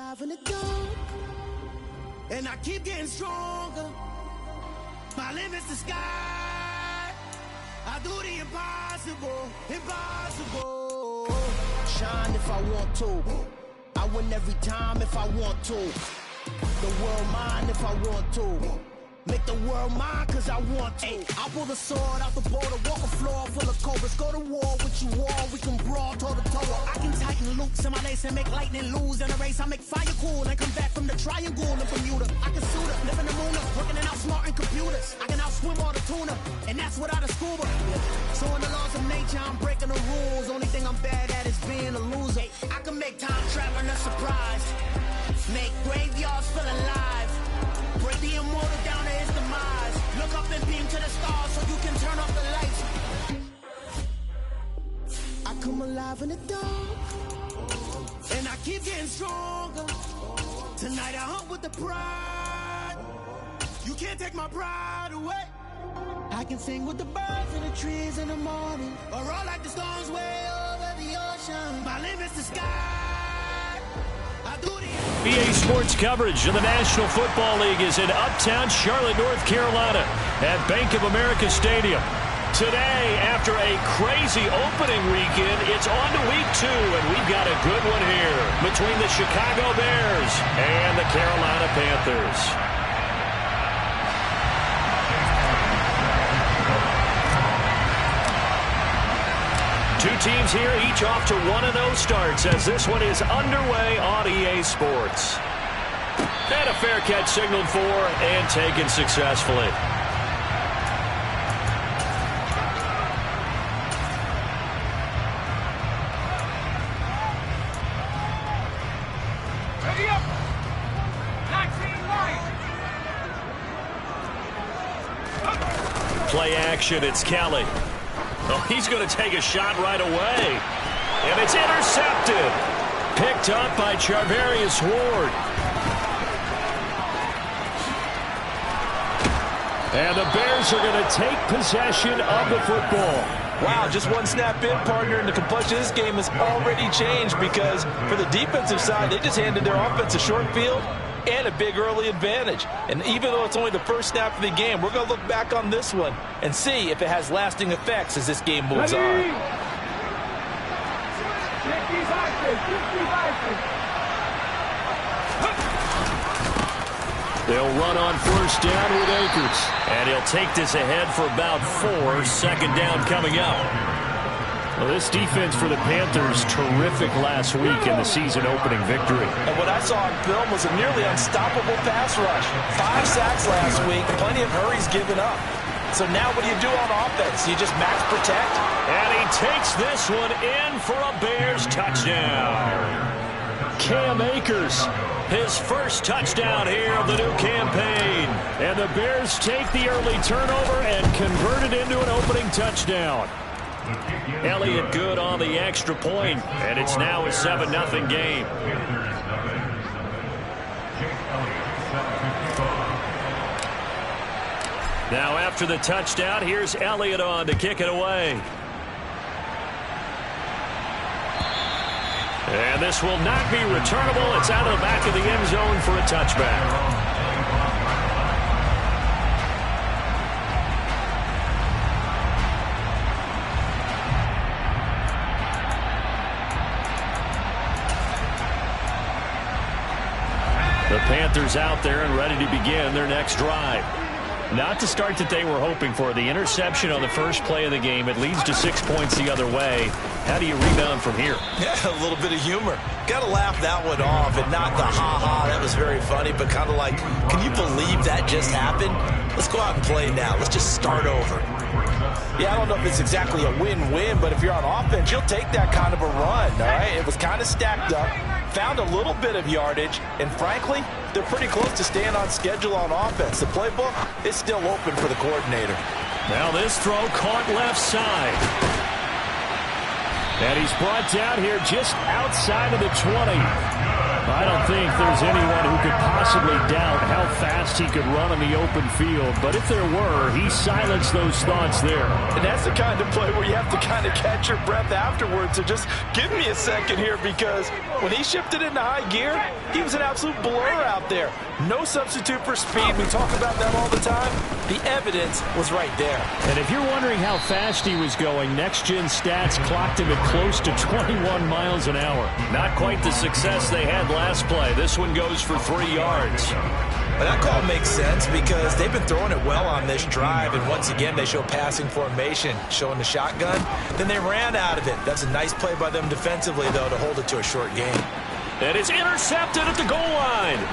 alive in the dark, and I keep getting stronger. My limit's the sky. I do the impossible, impossible. Shine if I want to. I win every time if I want to. The world mine if I want to. Make the world mine cause I want to. I'll pull the sword out the border, walk a floor full of cobras. Go to war with you all, we can brawl toe to toe. I can tighten loops in my lace and make lightning lose in a race. I make fire cool and come back from the triangle in Bermuda. I can suit up, live in the moon up, working and outsmarting computers. I can outswim all the tuna, and that's without a scuba. So in the laws of nature, I'm breaking the rules. Only thing I'm bad at is being a loser. I can make time traveling a surprise, make graveyards feel alive, break the immortal down to his demise. Look up and beam to the stars so you can turn off the lights. I come alive in the dark, and I keep getting stronger. Tonight I hunt with the pride. You can't take my pride away. I can sing with the birds and the trees in the morning, or roll like the storms way over the ocean. My limit's the sky. I do the BA Sports coverage of the National Football League is in Uptown Charlotte, North Carolina at Bank of America Stadium. Today, after a crazy opening weekend, it's on to week 2, and we've got a good one here between the Chicago Bears and the Carolina Panthers. Two teams here, each off to 1-0 starts as this one is underway on EA Sports. And a fair catch signaled for and taken successfully. Play action, it's Kelly. Oh, he's going to take a shot right away. And it's intercepted. Picked up by Charvarius Ward. And the Bears are going to take possession of the football. Wow, just one snap in, partner, and the complexion of this game has already changed because for the defensive side, they just handed their offense a short field and a big early advantage. And even though it's only the first snap of the game, we're going to look back on this one and see if it has lasting effects as this game moves on. They'll run on first down with Akers. And he'll take this ahead for about 4. Second down coming up. Well, this defense for the Panthers, terrific last week in the season-opening victory. And what I saw on film was a nearly unstoppable pass rush. 5 sacks last week, plenty of hurries given up. So now what do you do on offense? You just max protect? And he takes this one in for a Bears touchdown. Cam Akers, his first touchdown here of the new campaign. And the Bears take the early turnover and convert it into an opening touchdown. Elliott good on the extra point, and it's now a 7-0 game. Now after the touchdown, here's Elliott on to kick it away. And this will not be returnable. It's out of the back of the end zone for a touchback. The Panthers out there and ready to begin their next drive. Not the start that they were hoping for. The interception on the first play of the game. It leads to 6 points the other way. How do you rebound from here? Yeah, a little bit of humor. Got to laugh that one off and not the ha-ha. That was very funny, but kind of like, can you believe that just happened? Let's go out and play now. Let's just start over. Yeah, I don't know if it's exactly a win-win, but if you're on offense, you'll take that kind of a run, all right? It was kind of stacked up, found a little bit of yardage, and frankly, they're pretty close to staying on schedule on offense. The playbook is still open for the coordinator. Now this throw caught left side. And he's brought down here just outside of the 20. I don't think there's anyone who could possibly doubt how fast he could run on the open field. But if there were, he silenced those thoughts there. And that's the kind of play where you have to kind of catch your breath afterwards. So just give me a second here, because when he shifted into high gear, he was an absolute blur out there. No substitute for speed. We talk about that all the time. The evidence was right there. And if you're wondering how fast he was going, next-gen stats clocked him at close to 21 miles an hour. Not quite the success they had last play. This one goes for 3 yards. Well, that call makes sense because they've been throwing it well on this drive, and once again they show passing formation, showing the shotgun. Then they ran out of it. That's a nice play by them defensively, though, to hold it to a short gain. And it's intercepted at the goal line.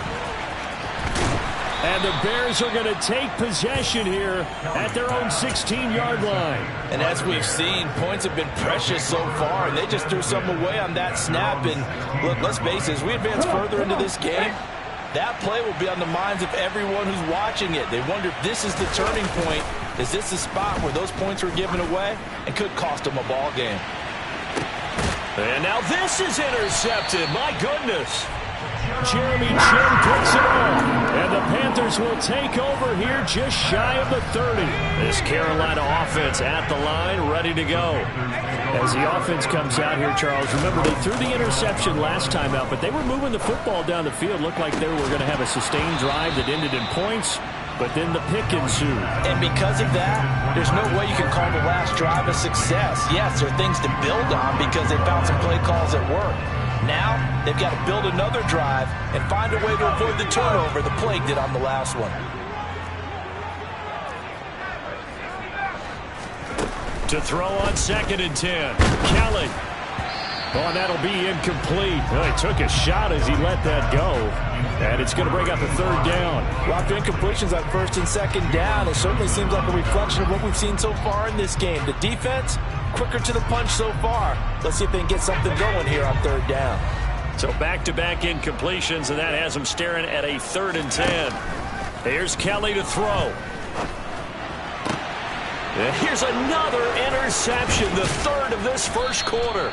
And the Bears are going to take possession here at their own 16-yard line. And as we've seen, points have been precious so far, and they just threw something away on that snap. And look, let's face it, as we advance further into this game, that play will be on the minds of everyone who's watching it. They wonder if this is the turning point. Is this the spot where those points were given away and could cost them a ball game? And now this is intercepted. My goodness. Jeremy Chinn picks it off, and the Panthers will take over here just shy of the 30. This Carolina offense at the line, ready to go. As the offense comes out here, Charles, remember they threw the interception last time out, but they were moving the football down the field. Looked like they were going to have a sustained drive that ended in points, but then the pick ensued. And because of that, there's no way you can call the last drive a success. Yes, there are things to build on because they found some play calls that work. Now, they've got to build another drive and find a way to avoid the turnover the plague did on the last one. To throw on 2nd and 10. Kelly. Oh, and that'll be incomplete. Well, he took a shot as he let that go. And it's going to bring up a 3rd down. Lots of incompletions on 1st and 2nd down. It certainly seems like a reflection of what we've seen so far in this game. The defense, quicker to the punch so far. Let's see if they can get something going here on 3rd down. So back-to-back incompletions, and that has them staring at a 3rd and 10. Here's Kelly to throw. And here's another interception, the 3rd of this first quarter.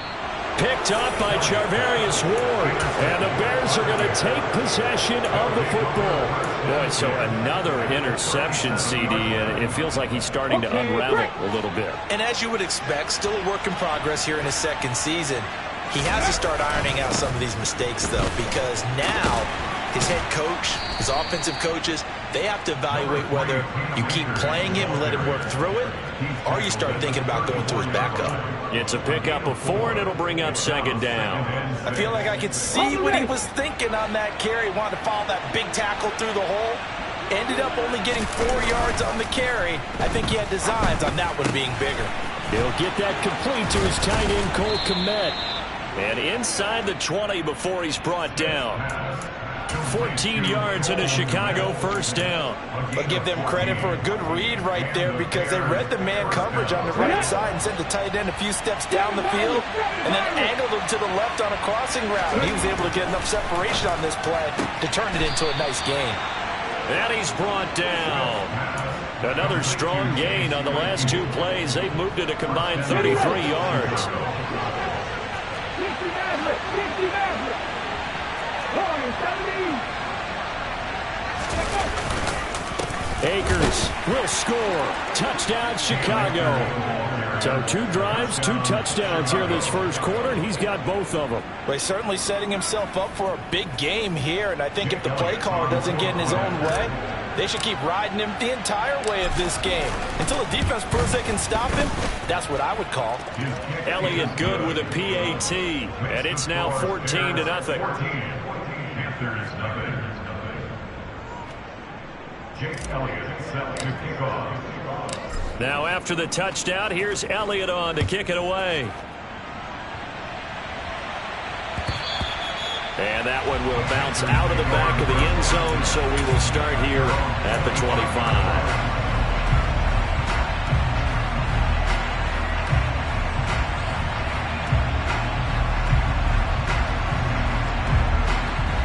Picked up by Charvarius Ward. And the Bears are going to take possession of the football. Boy, so another interception, CD, and it feels like he's starting to unravel a little bit. And as you would expect, still a work in progress here in his 2nd season. He has to start ironing out some of these mistakes, though, because now his head coach, his offensive coaches, they have to evaluate whether you keep playing him and let him work through it, or you start thinking about going to his backup. It's a pickup of 4, and it'll bring up 2nd down. I feel like I could see what he was thinking on that carry. Wanted to follow that big tackle through the hole. Ended up only getting 4 yards on the carry. I think he had designs on that one being bigger. He'll get that complete to his tight end, Cole Kmet. And inside the 20 before he's brought down. 14 yards and a Chicago 1st down. I'll give them credit for a good read right there because they read the man coverage on the right side and sent the tight end a few steps down the field and then angled him to the left on a crossing route. He was able to get enough separation on this play to turn it into a nice gain. And he's brought down. Another strong gain on the last 2 plays. They've moved it a combined 33 yards. Akers will score. Touchdown, Chicago. So 2 drives, 2 touchdowns here this first quarter, and he's got both of them. Well, he's certainly setting himself up for a big game here, and I think if the play caller doesn't get in his own way, they should keep riding him the entire way of this game. Until the defense proves they can stop him, that's what I would call. Elliott good with a PAT, and it's now 14-0. Now after the touchdown, here's Elliott on to kick it away. And that one will bounce out of the back of the end zone, so we will start here at the 25.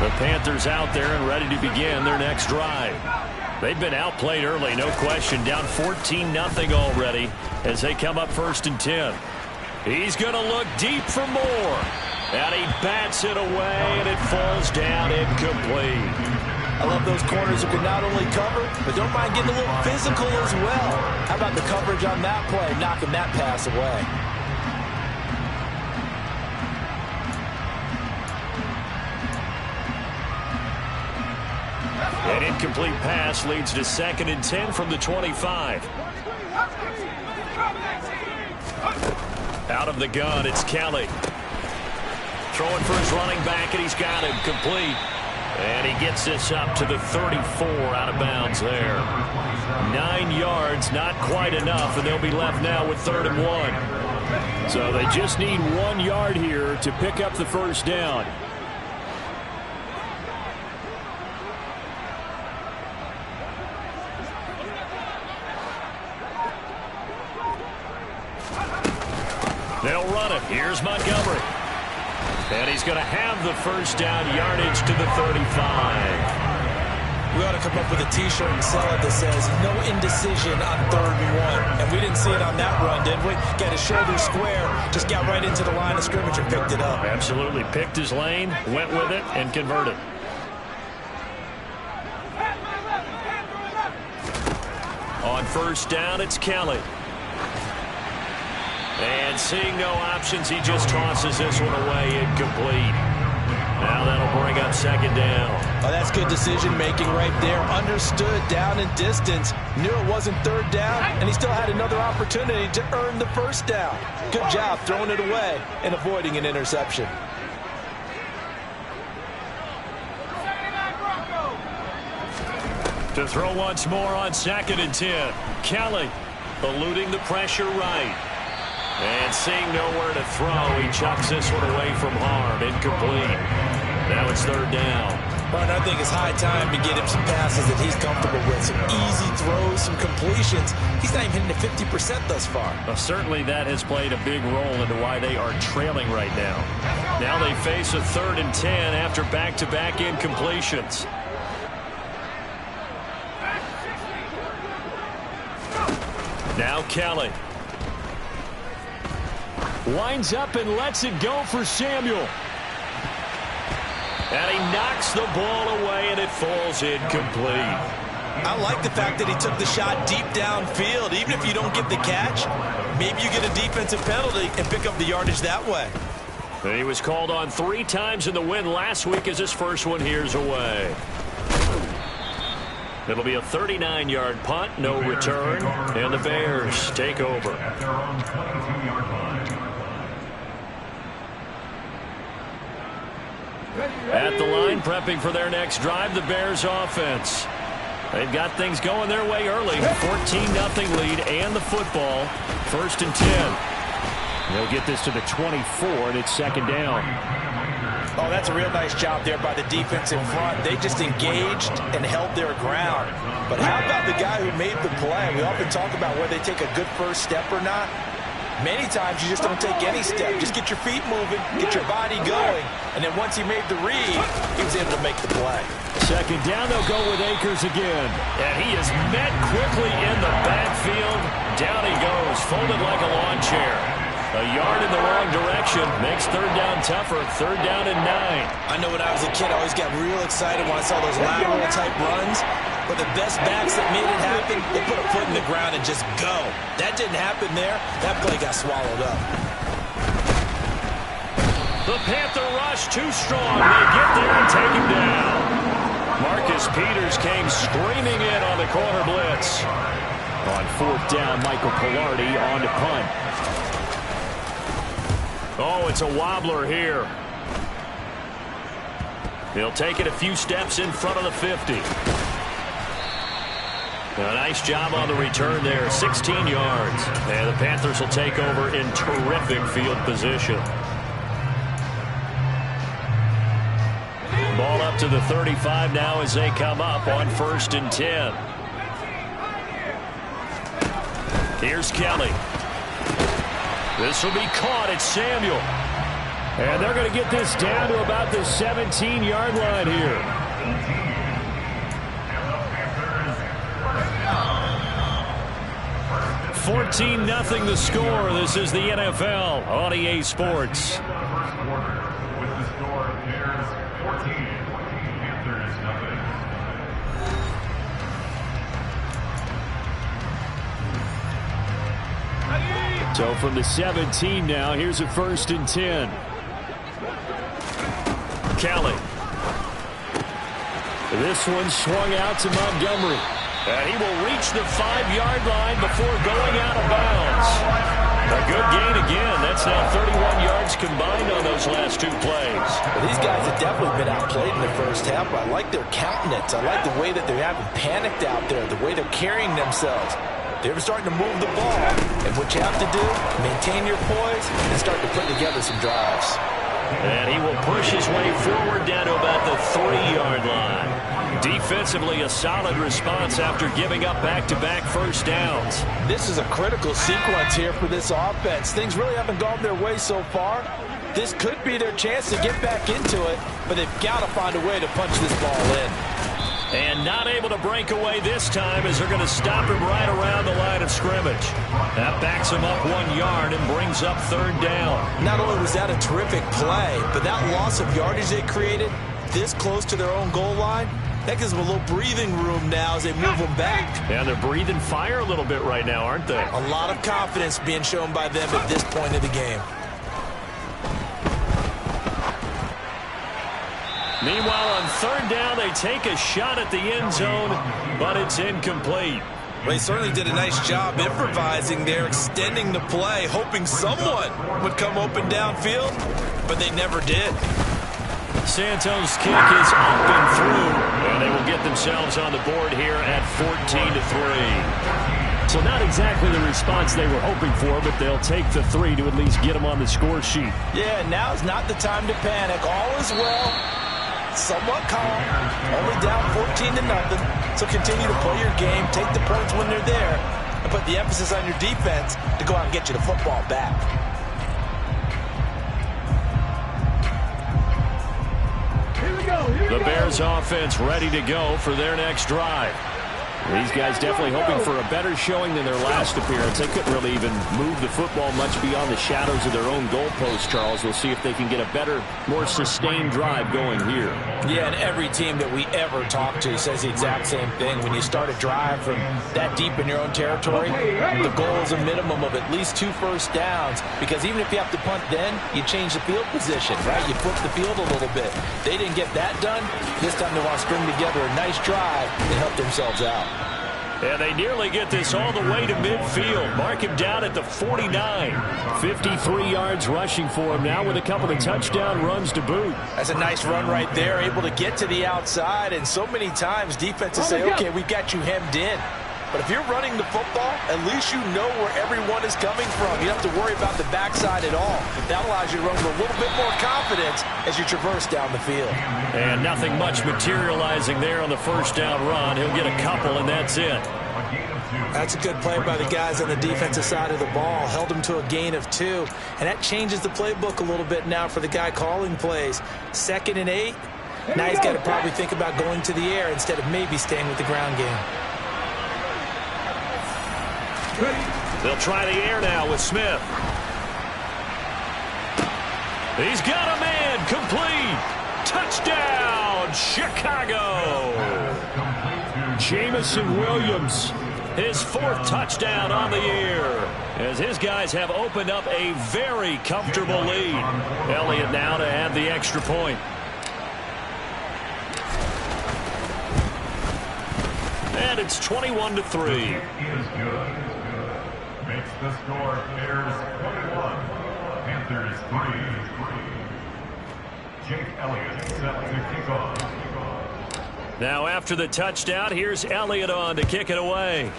The Panthers out there and ready to begin their next drive. They've been outplayed early, no question. Down 14-0 already as they come up 1st and 10. He's going to look deep for more. And he bats it away, and it falls down incomplete. I love those corners who can not only cover, but don't mind getting a little physical as well. How about the coverage on that play, knocking that pass away? An incomplete pass leads to 2nd and 10 from the 25. Out of the gun, it's Kelly. Throwing for his running back, and he's got him complete. And he gets this up to the 34, out of bounds there. 9 yards, not quite enough, and they'll be left now with 3rd and 1. So they just need 1 yard here to pick up the first down. They'll run it. Here's Montgomery. And he's going to have the first down, yardage to the 35. We ought to come up with a T-shirt and sell it that says, no indecision on 3rd and 1. And we didn't see it on that run, did we? Got his shoulder square, just got right into the line of scrimmage and picked it up. Absolutely. Picked his lane, went with it, and converted. On first down, it's Kelly. And seeing no options, he just tosses this one away, incomplete. Now that'll bring up 2nd down. Oh, that's good decision-making right there. Understood down and distance. Knew it wasn't 3rd down, and he still had another opportunity to earn the first down. Good job throwing it away and avoiding an interception. To throw once more on 2nd and 10. Kelly eluding the pressure right. And seeing nowhere to throw, he chucks this one away from harm. Incomplete. Now it's 3rd down. But I think it's high time to get him some passes that he's comfortable with. Some easy throws, some completions. He's not even hitting the 50% thus far. Well, certainly that has played a big role into why they are trailing right now. Now they face a 3rd and 10 after back-to-back incompletions. Now Kelly. Winds up and lets it go for Samuel. And he knocks the ball away, and it falls incomplete. I like the fact that he took the shot deep downfield. Even if you don't get the catch, maybe you get a defensive penalty and pick up the yardage that way. And he was called on 3 times in the win last week as his first one here's away. It'll be a 39-yard punt, no return, and the Bears take over. At the line, prepping for their next drive, the Bears offense. They've got things going their way early. 14-0 lead and the football. 1st and 10. They'll get this to the 24, and it's 2nd down. Oh, that's a real nice job there by the defense in front. They just engaged and held their ground. But how about the guy who made the play? We often talk about whether they take a good first step or not. Many times you just don't take any step. Just get your feet moving, get your body going. And then once he made the read, he was able to make the play. 2nd down, they'll go with Akers again. And he is met quickly in the backfield. Down he goes, folded like a lawn chair. A yard in the wrong direction makes 3rd down tougher. 3rd down and 9. I know when I was a kid, I always got real excited when I saw those lateral type runs. But the best backs that made it happen, they put a foot in the ground and just go. That didn't happen there. That play got swallowed up. The Panther rush too strong. They get there and take him down. Marcus Peters came screaming in on the corner blitz. On 4th down, Michael Pilardi on to punt. Oh, it's a wobbler here. He'll take it a few steps in front of the 50. A nice job on the return there, 16 yards. And the Panthers will take over in terrific field position. Ball up to the 35 now as they come up on 1st and 10. Here's Kelly. This will be caught at Samuel. And they're going to get this down to about the 17-yard line here. 14-0 the score. This is the NFL on EA Sports. So from the 17 now, here's a 1st and 10. Kelly. This one swung out to Montgomery. And he will reach the 5-yard line before going out of bounds. A good gain again. That's now 31 yards combined on those last 2 plays. Well, these guys have definitely been outplayed in the first half, but I like their countenance. I like the way that they haven't panicked out there, the way they're carrying themselves. They're starting to move the ball, and what you have to do, maintain your poise and start to put together some drives. And he will push his way forward down to about the 3-yard line. Defensively, a solid response after giving up back-to-back first downs. This is a critical sequence here for this offense. Things really haven't gone their way so far. This could be their chance to get back into it, but they've got to find a way to punch this ball in. And not able to break away this time as they're going to stop him right around the line of scrimmage. That backs him up 1 yard and brings up 3rd down. Not only was that a terrific play, but that loss of yardage they created this close to their own goal line, that gives them a little breathing room now as they move them back. Yeah, they're breathing fire a little bit right now, aren't they? A lot of confidence being shown by them at this point of the game. Meanwhile, on 3rd down, they take a shot at the end zone, but it's incomplete. Well, he certainly did a nice job improvising there, extending the play, hoping someone would come open downfield, but they never did. Santos' kick is up and through, and they will get themselves on the board here at 14-3. So not exactly the response they were hoping for, but they'll take the 3 to at least get them on the score sheet. Yeah, now's not the time to panic. All is well. Somewhat calm, only down 14-0. So continue to play your game, take the points when they're there, and put the emphasis on your defense to go out and get you the football back. The Bears offense ready to go for their next drive. These guys definitely hoping for a better showing than their last appearance. They couldn't really even move the football much beyond the shadows of their own goalpost, Charles. We'll see if they can get a better, more sustained drive going here. Yeah, and every team that we ever talk to says the exact same thing. When you start a drive from that deep in your own territory, the goal is a minimum of at least 2 first downs, because even if you have to punt then, you change the field position, right? You flip the field a little bit. They didn't get that done. This time they want to string together a nice drive and help themselves out. And they nearly get this all the way to midfield. Mark him down at the 49. 53 yards rushing for him now with a couple of touchdown runs to boot. That's a nice run right there, able to get to the outside. And so many times defenses say, okay, we've got you hemmed in. But if you're running the football, at least you know where everyone is coming from. You don't have to worry about the backside at all. That allows you to run with a little bit more confidence as you traverse down the field. And nothing much materializing there on the first down run. He'll get a couple, and that's it. That's a good play by the guys on the defensive side of the ball. Held him to a gain of 2. And that changes the playbook a little bit now for the guy calling plays. 2nd and 8. Now he's got to probably think about going to the air instead of maybe staying with the ground game. They'll try the air now with Smith. He's got a man, complete. Touchdown, Chicago. Jameson Williams. His 4th touchdown on the year, as his guys have opened up a very comfortable lead. Elliott now to add the extra point. And it's 21-3. Makes the score Bears 21, Panthers 3. Jake Elliott set to kick off. Now after the touchdown, here's Elliott on to kick it away.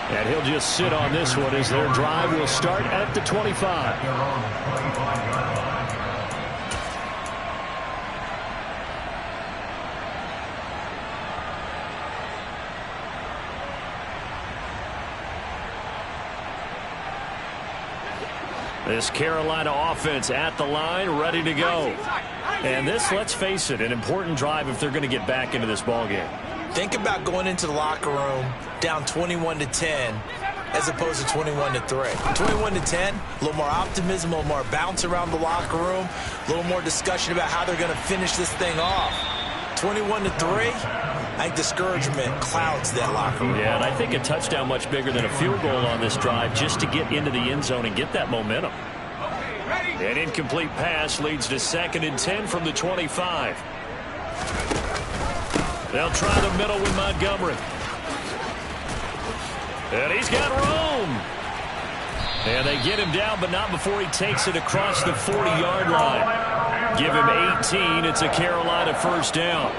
And he'll just sit on this one as their drive will start at the 25. This Carolina offense at the line, ready to go. And this, let's face it, an important drive if they're going to get back into this ballgame. Think about going into the locker room down 21-10 as opposed to 21-3. 21-10, a little more optimism, a little more bounce around the locker room, a little more discussion about how they're going to finish this thing off. 21-3, I think discouragement clouds that locker room. Yeah, and I think a touchdown much bigger than a field goal on this drive just to get into the end zone and get that momentum. An incomplete pass leads to 2nd and 10 from the 25. They'll try the middle with Montgomery. And he's got room. And they get him down, but not before he takes it across the 40-yard line. Give him 18. It's a Carolina first down.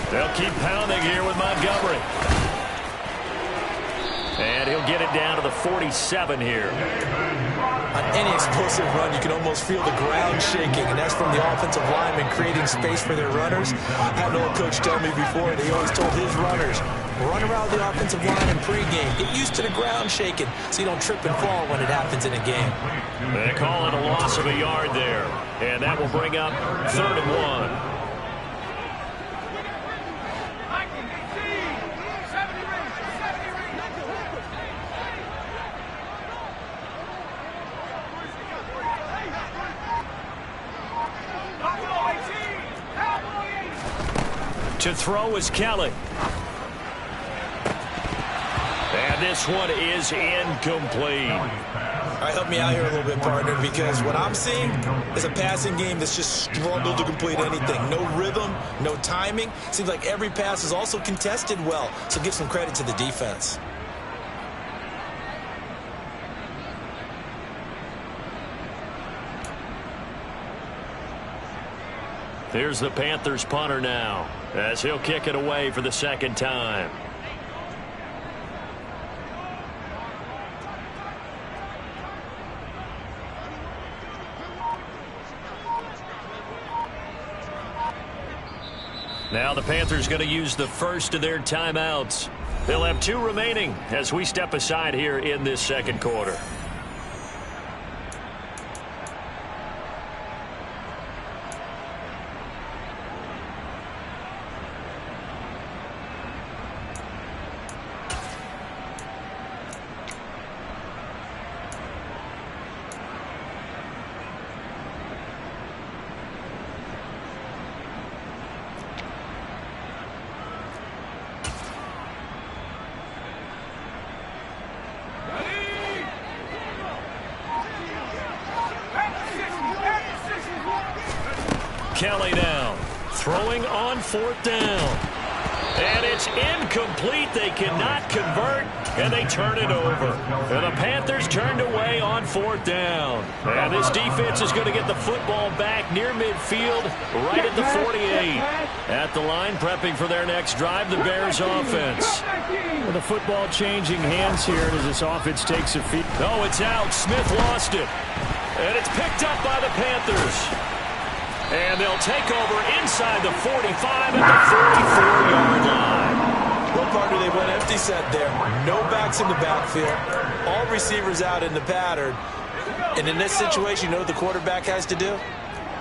They'll keep pounding here with Montgomery. And he'll get it down to the 47 here. On any explosive run, you can almost feel the ground shaking, and that's from the offensive linemen creating space for their runners. I had an old coach tell me before, he always told his runners, run around the offensive line in pregame. Get used to the ground shaking so you don't trip and fall when it happens in a game. They call it a loss of a yard there, and that will bring up 3rd and 1. To throw is Kelly. And this one is incomplete. All right, help me out here a little bit, partner, because what I'm seeing is a passing game that's just struggled to complete anything. No rhythm, no timing. Seems like every pass is also contested well, so give some credit to the defense. Here's the Panthers punter now, as he'll kick it away for the 2nd time. Now the Panthers going to use the first of their timeouts. They'll have 2 remaining as we step aside here in this 2nd quarter. Kelly now, throwing on 4th down. And it's incomplete. They cannot convert, and they turn it over. And the Panthers turned away on 4th down. And this defense is going to get the football back near midfield, right at the 48. At the line, prepping for their next drive, the Bears offense. With the football changing hands here as this offense takes a feet. Oh, it's out. Smith lost it. And it's picked up by the Panthers. And they'll take over inside the 45 at the 44-yard line. Well, partner, they went empty set there. No backs in the backfield. All receivers out in the pattern. And in this situation, you know what the quarterback has to do?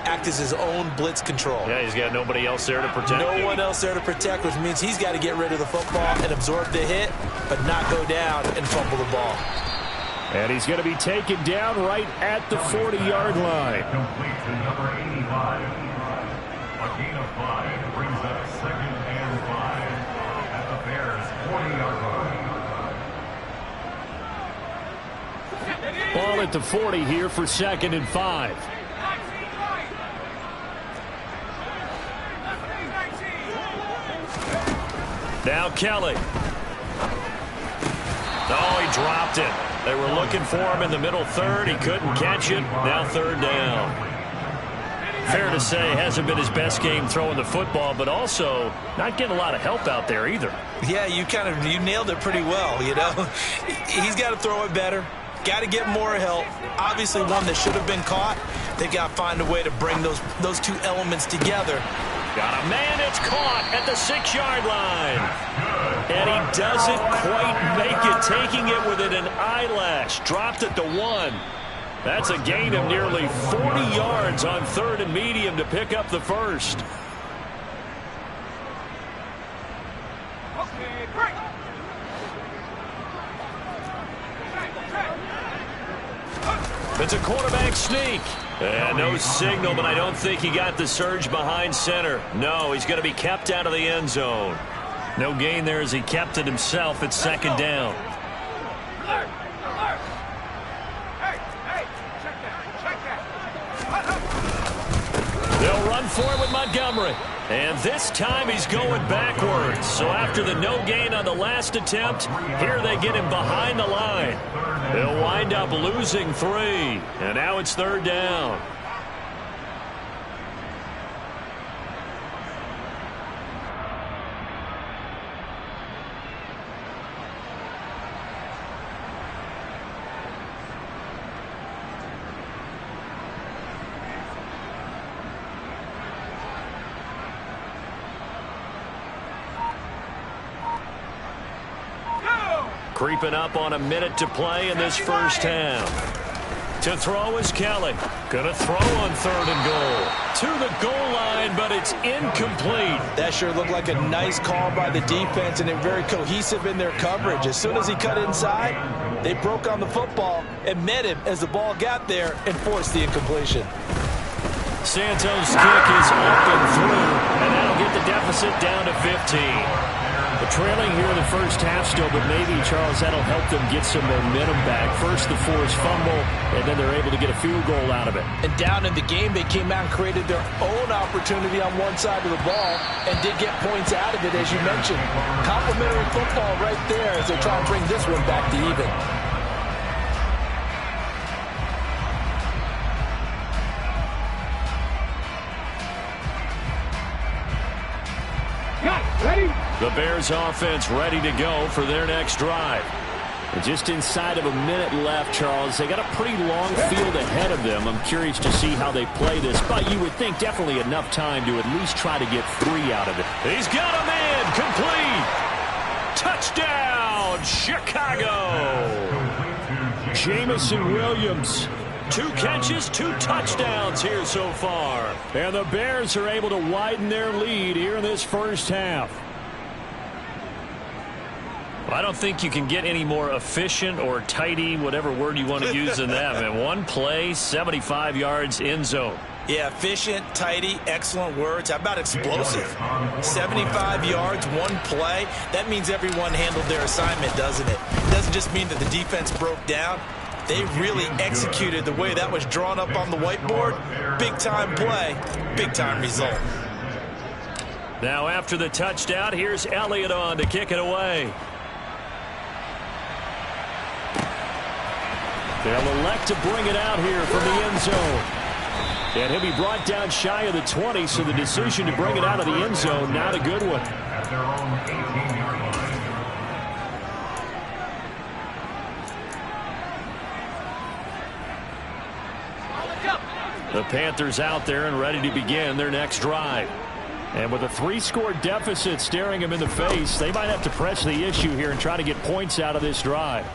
Act as his own blitz control. Yeah, he's got nobody else there to protect. No one else there to protect, which means he's got to get rid of the football and absorb the hit, but not go down and fumble the ball. And he's going to be taken down right at the 40-yard line. Complete to number 85. A gain of 5 brings up 2nd and 5 at the Bears' 40-yard line. Ball at the 40 here for 2nd and 5. Now Kelly. Oh, he dropped it. They were looking for him in the middle 3rd. He couldn't catch it. Now 3rd down. Fair to say, hasn't been his best game throwing the football, but also not getting a lot of help out there either. Yeah, you nailed it pretty well, you know. He's got to throw it better. Got to get more help. Obviously one that should have been caught. They got to find a way to bring those 2 elements together. Got a man that's caught at the 6-yard line. And he doesn't quite make it, taking it within an eyelash. Dropped at the 1. That's a gain of nearly 40 yards on 3rd and medium to pick up the first. It's a quarterback sneak. And no signal, but I don't think he got the surge behind center. No, he's going to be kept out of the end zone. No gain there as he kept it himself at 2nd down. They'll run for it with Montgomery. And this time he's going backwards. So after the no gain on the last attempt, here they get him behind the line. They'll wind up losing 3. And now it's 3rd down. Creeping up on a minute to play in this first half. To throw is Kelly. Gonna throw on 3rd and goal. To the goal line, but it's incomplete. That sure looked like a nice call by the defense, and they're very cohesive in their coverage. As soon as he cut inside, they broke on the football and met him as the ball got there and forced the incompletion. Santos' kick is up and through, and that'll get the deficit down to 15. But trailing here in the first half still, but maybe, Charles, that'll help them get some momentum back. First the forced fumble, and then they're able to get a field goal out of it. And down in the game, they came out and created their own opportunity on one side of the ball and did get points out of it, as you mentioned. Complimentary football right there as they try and bring this one back to even. The Bears offense ready to go for their next drive. And just inside of a minute left, Charles. They got a pretty long field ahead of them. I'm curious to see how they play this, but you would think definitely enough time to at least try to get 3 out of it. He's got a man complete. Touchdown, Chicago. Jameson Williams. 2 catches, 2 touchdowns here so far. And the Bears are able to widen their lead here in this first half. I don't think you can get any more efficient or tidy, whatever word you want to use in that. Man, 1 play, 75 yards, end zone. Yeah, efficient, tidy, excellent words. How about explosive? 75 yards, 1 play. That means everyone handled their assignment, doesn't it? It doesn't just mean that the defense broke down. They really executed the way that was drawn up on the whiteboard. Big-time play, big-time result. Now after the touchdown, here's Elliott on to kick it away. They'll elect to bring it out here from the end zone. And he'll be brought down shy of the 20, so the decision to bring it out of the end zone, not a good one. At their own 18-yard line. The Panthers out there and ready to begin their next drive. And with a 3-score deficit staring them in the face, they might have to press the issue here and try to get points out of this drive.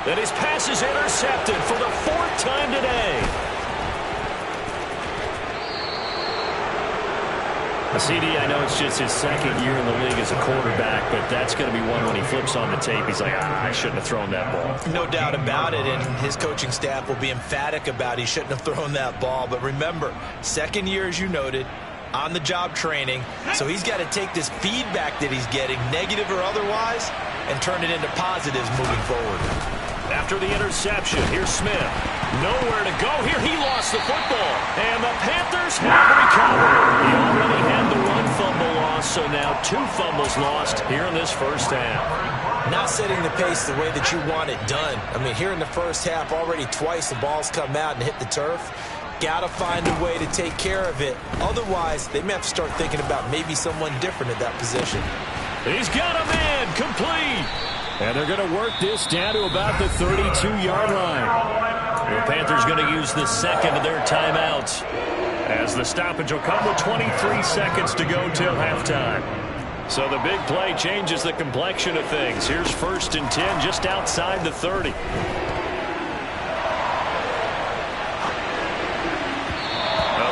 And his pass is intercepted for the 4th time today. CD, I know it's just his 2nd year in the league as a quarterback, but that's going to be one when he flips on the tape. He's like, I shouldn't have thrown that ball. No doubt about it, and his coaching staff will be emphatic about he shouldn't have thrown that ball. But remember, 2nd year, as you noted, on-the-job training, so he's got to take this feedback that he's getting, negative or otherwise, and turn it into positives moving forward. After the interception, here's Smith. Nowhere to go here. He lost the football. And the Panthers have recovered. He already had the 1 fumble loss, so now 2 fumbles lost here in this first half. Not setting the pace the way that you want it done. I mean, here in the first half, already twice the ball's come out and hit the turf. Got to find a way to take care of it. Otherwise, they may have to start thinking about maybe someone different at that position. He's got a man complete. And they're going to work this down to about the 32-yard line. The Panthers going to use the 2nd of their timeouts as the stoppage will come with 23 seconds to go till halftime. So the big play changes the complexion of things. Here's 1st and 10 just outside the 30. A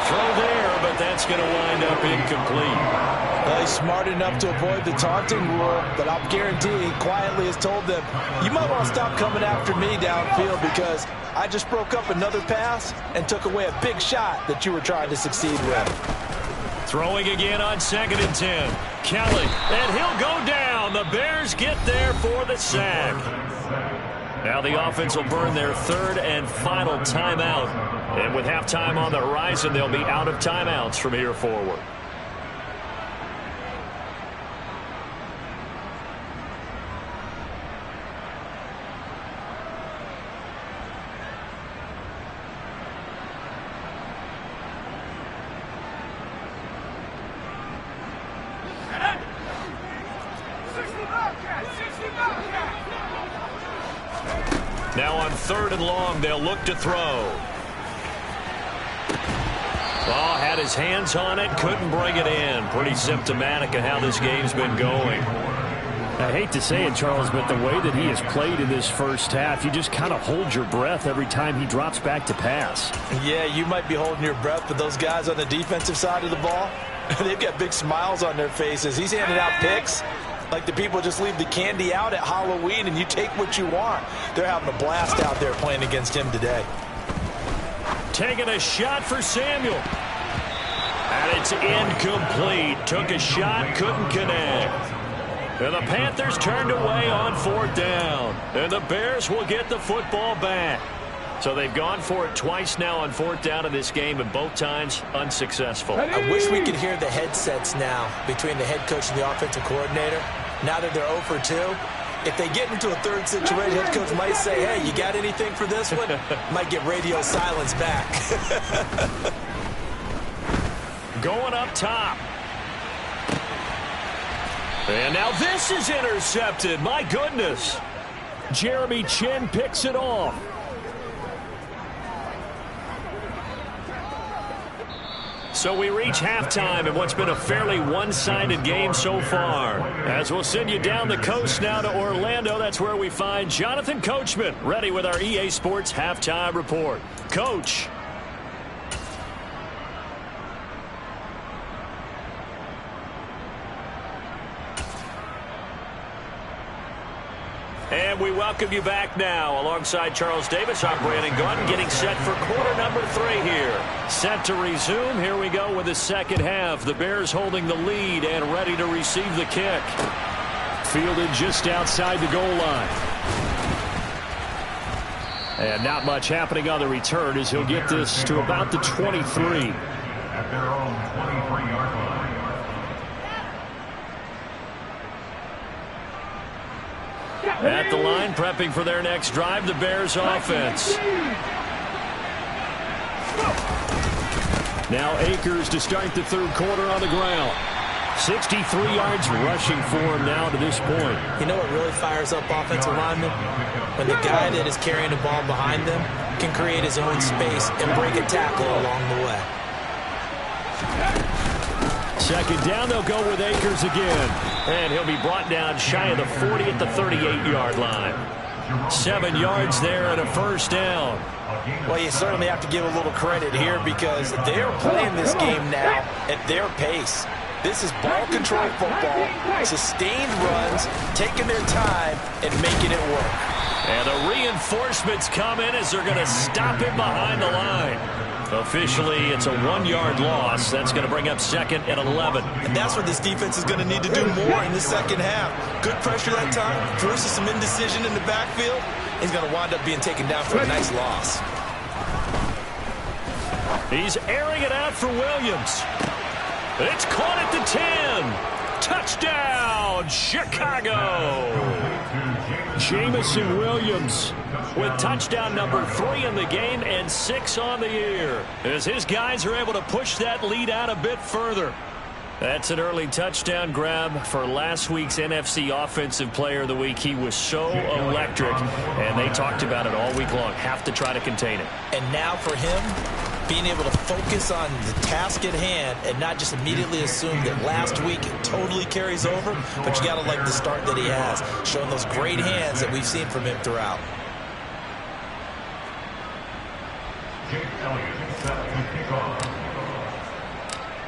throw there, but that's going to wind up incomplete. Well, he's smart enough to avoid the taunting rule, but I'll guarantee he quietly has told them, you might want to stop coming after me downfield because I just broke up another pass and took away a big shot that you were trying to succeed with. Throwing again on 2nd and 10. Kelly, and he'll go down. The Bears get there for the sack. Now the offense will burn their 3rd and final timeout. And with halftime on the horizon, they'll be out of timeouts from here forward. Now on 3rd and long, they'll look to throw. Oh, had his hands on it, couldn't bring it in. Pretty symptomatic of how this game's been going. I hate to say it, Charles, but the way that he has played in this first half, you just kind of hold your breath every time he drops back to pass. Yeah, you might be holding your breath, but those guys on the defensive side of the ball, they've got big smiles on their faces. He's handing out picks like the people just leave the candy out at Halloween and you take what you want. They're having a blast out there playing against him today. Taking a shot for Samuel. And it's incomplete. Took a shot, couldn't connect. And the Panthers turned away on 4th down. And the Bears will get the football back. So they've gone for it twice now on 4th down in this game, and both times unsuccessful. I wish we could hear the headsets now between the head coach and the offensive coordinator. Now that they're 0 for 2, if they get into a 3rd situation, head coach might say, hey, you got anything for this one? Might get radio silence back. Going up top. And now this is intercepted. My goodness. Jeremy Chinn picks it off. So we reach halftime in what's been a fairly one-sided game so far. As we'll send you down the coast now to Orlando, that's where we find Jonathan Coachman, ready with our EA Sports Halftime Report. Coach. And we welcome you back now. Alongside Charles Davis, I'm Brandon Gaudin, getting set for quarter number 3 here. Set to resume. Here we go with the second half. The Bears holding the lead and ready to receive the kick. Fielded just outside the goal line. And not much happening on the return as he'll get this to about the 23. At their own 23-yard line. At the line, prepping for their next drive, the Bears offense. Now Akers to start the 3rd quarter on the ground. 63 yards rushing for him now to this point. You know what really fires up offensive linemen? When the guy that is carrying the ball behind them can create his own space and break a tackle along the way. 2nd down, they'll go with Akers again. And he'll be brought down shy of the 40 at the 38-yard line. 7 yards there and a 1st down. Well, you certainly have to give a little credit here because they're playing this game now at their pace. This is ball control football, sustained runs, taking their time and making it work. And the reinforcements come in as they're going to stop him behind the line. Officially, it's a 1-yard loss. That's going to bring up 2nd and 11. And that's what this defense is going to need to do more in the second half. Good pressure that time, forces some indecision in the backfield. He's going to wind up being taken down for a nice loss. He's airing it out for Williams. It's caught at the 10. Touchdown, Chicago. Jameson Williams with touchdown number 3 in the game and 6 on the year, as his guys are able to push that lead out a bit further. That's an early touchdown grab for last week's NFC Offensive Player of the Week. He was so electric, and they talked about it all week long. Have to try to contain it. And now for him, being able to focus on the task at hand and not just immediately assume that last week it totally carries over, but you got to like the start that he has, showing those great hands that we've seen from him throughout.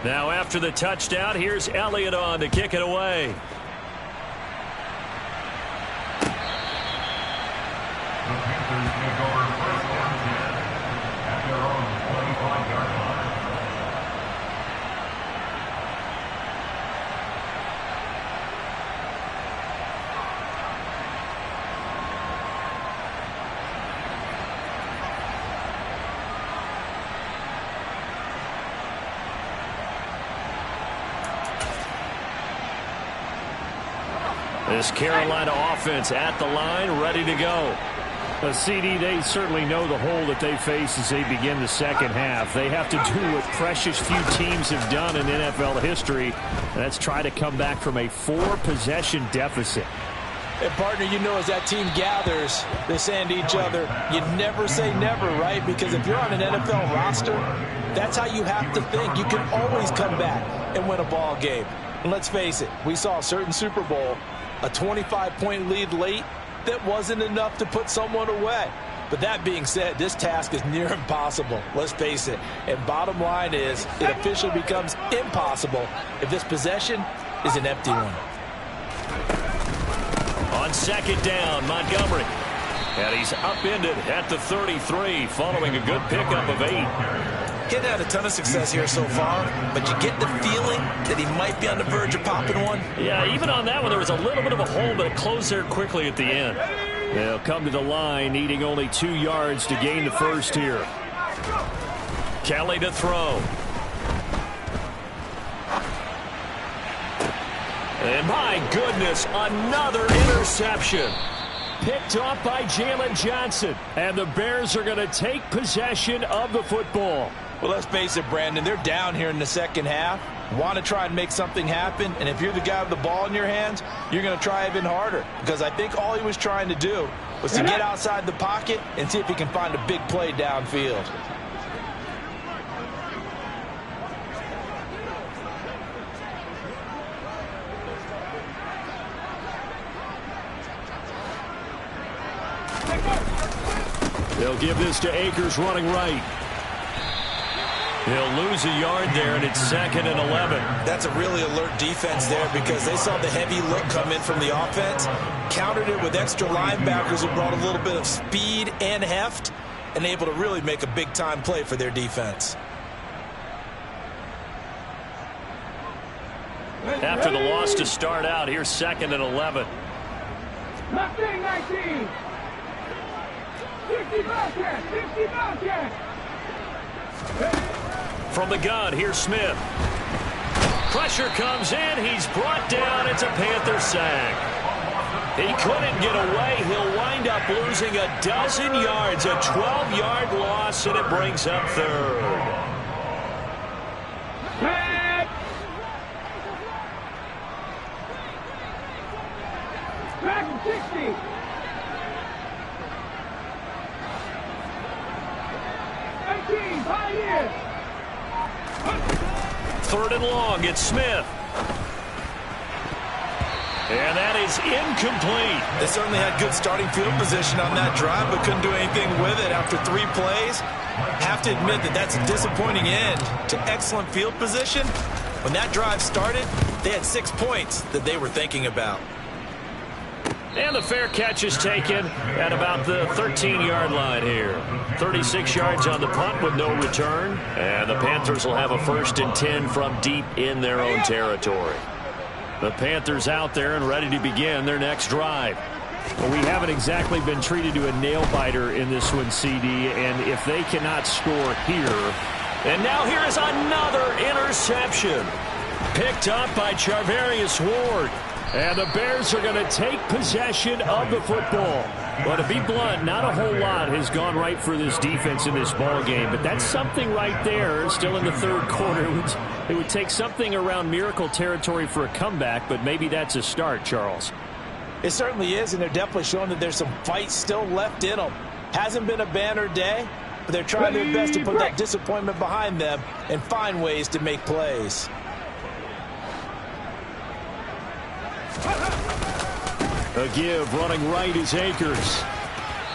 Now after the touchdown, here's Elliott on to kick it away. The Panthers take over first down 10 at their own 25-yard line. This Carolina offense at the line, ready to go. CD, they certainly know the hole that they face as they begin the second half. They have to do what precious few teams have done in NFL history, and that's try to come back from a 4-possession deficit. And, partner, you know, as that team gathers, they're saying to each other, you never say never, right? Because if you're on an NFL roster, that's how you have to think. You can always come back and win a ball game. And let's face it, we saw a certain Super Bowl, a 25-point lead late, that wasn't enough to put someone away. But that being said, this task is near impossible. Let's face it. And bottom line is, it officially becomes impossible if this possession is an empty one. On second down, Montgomery. And he's upended at the 33 following a good pickup of 8. He's had a ton of success here so far, but you get the feeling that he might be on the verge of popping one. Yeah, even on that one, there was a little bit of a hole, but it closed there quickly at the end. They'll come to the line, needing only 2 yards to gain the first here. Kelly to throw. And my goodness, another interception. Picked off by Jalen Johnson. And the Bears are going to take possession of the football. Well, let's face it, Brandon, they're down here in the second half. Want to try and make something happen, and if you're the guy with the ball in your hands, you're going to try even harder. Because I think all he was trying to do was to get outside the pocket and see if he can find a big play downfield. They'll give this to Akers running right. He'll lose a yard there, and it's 2nd and 11. That's a really alert defense there because they saw the heavy look come in from the offense, countered it with extra linebackers who brought a little bit of speed and heft, and able to really make a big-time play for their defense. After the loss to start out, here's 2nd and 11. 19. 50 Bobcats. From the gun, here's Smith. Pressure comes in. He's brought down. It's a Panther sack. He couldn't get away. He'll wind up losing a dozen yards, a 12-yard loss, and it brings up 3rd. Back to 60. 18, Pioneers. 3rd and long, it's Smith. And that is incomplete. They certainly had good starting field position on that drive, but couldn't do anything with it after 3 plays. Have to admit that that's a disappointing end to excellent field position. When that drive started, they had 6 points that they were thinking about. And the fair catch is taken at about the 13-yard line here. 36 yards on the punt with no return. And the Panthers will have a 1st and 10 from deep in their own territory. The Panthers out there and ready to begin their next drive. Well, we haven't exactly been treated to a nail-biter in this one, CD. And if they cannot score here. And now here is another interception. Picked up by Charvarius Ward. And the Bears are going to take possession of the football. Well, to be blunt, not a whole lot has gone right for this defense in this ball game, but that's something right there. Still in the 3rd quarter. It would take something around miracle territory for a comeback, but maybe that's a start, Charles. It certainly is, and they're definitely showing that there's some fight still left in them. Hasn't been a banner day, but they're trying their best to put that disappointment behind them and find ways to make plays. A give running right is Akers.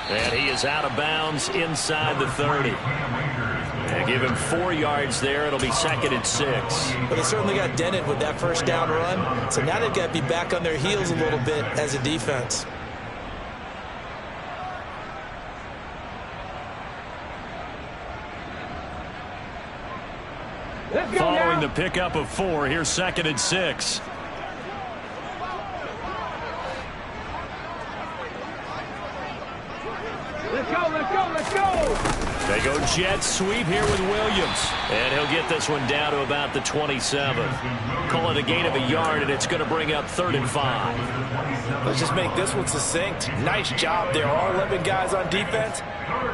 And he is out of bounds inside the 30. And give him 4 yards there. It'll be 2nd and 6. But they certainly got dented with that first down run. So now they've got to be back on their heels a little bit as a defense. Following the pickup of 4, here's 2nd and 6. Let's go, let's go, let's go! They go jet sweep here with Williams. And he'll get this one down to about the 27. Call it a gain of a yard, and it's going to bring up 3rd and 5. Let's just make this one succinct. Nice job there. All 11 guys on defense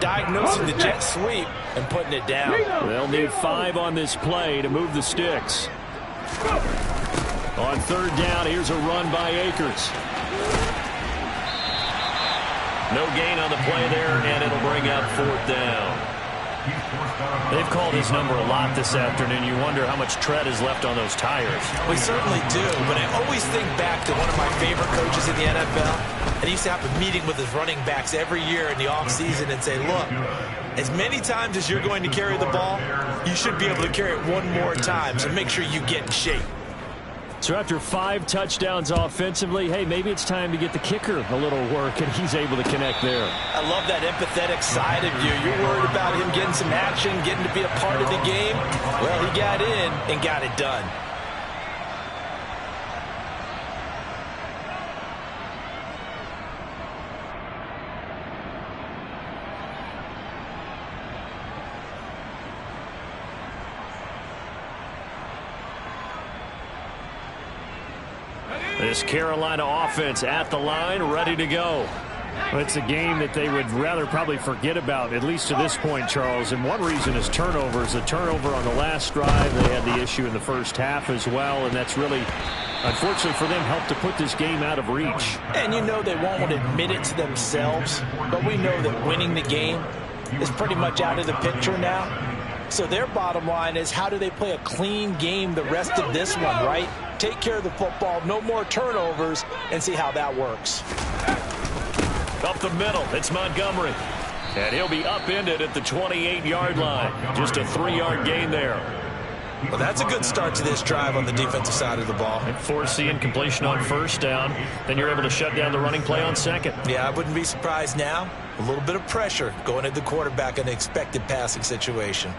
diagnosing the jet sweep and putting it down. They'll need 5 on this play to move the sticks. On 3rd down, here's a run by Akers. No gain on the play there, and it'll bring up 4th down. They've called his number a lot this afternoon. You wonder how much tread is left on those tires. We certainly do, but I always think back to one of my favorite coaches in the NFL. And he used to have a meeting with his running backs every year in the offseason and say, look, as many times as you're going to carry the ball, you should be able to carry it one more time, so make sure you get in shape. So after 5 touchdowns offensively, hey, maybe it's time to get the kicker a little work, and he's able to connect there. I love that empathetic side of you. You're worried about him getting some action, getting to be a part of the game. Well, he got in and got it done. This Carolina offense at the line, ready to go. Well, it's a game that they would rather probably forget about, at least to this point, Charles. And one reason is turnovers. A turnover on the last drive. They had the issue in the first half as well, and that's really, unfortunately for them, helped to put this game out of reach. And you know they won't admit it to themselves, but we know that winning the game is pretty much out of the picture now. So their bottom line is, how do they play a clean game the rest of this one, right? Take care of the football, no more turnovers, and see how that works. Up the middle, it's Montgomery. And he'll be upended at the 28-yard line. Just a 3-yard gain there. Well, that's a good start to this drive on the defensive side of the ball. And forcing incompletion on 1st down. Then you're able to shut down the running play on 2nd. Yeah, I wouldn't be surprised now. A little bit of pressure going at the quarterback in an expected passing situation.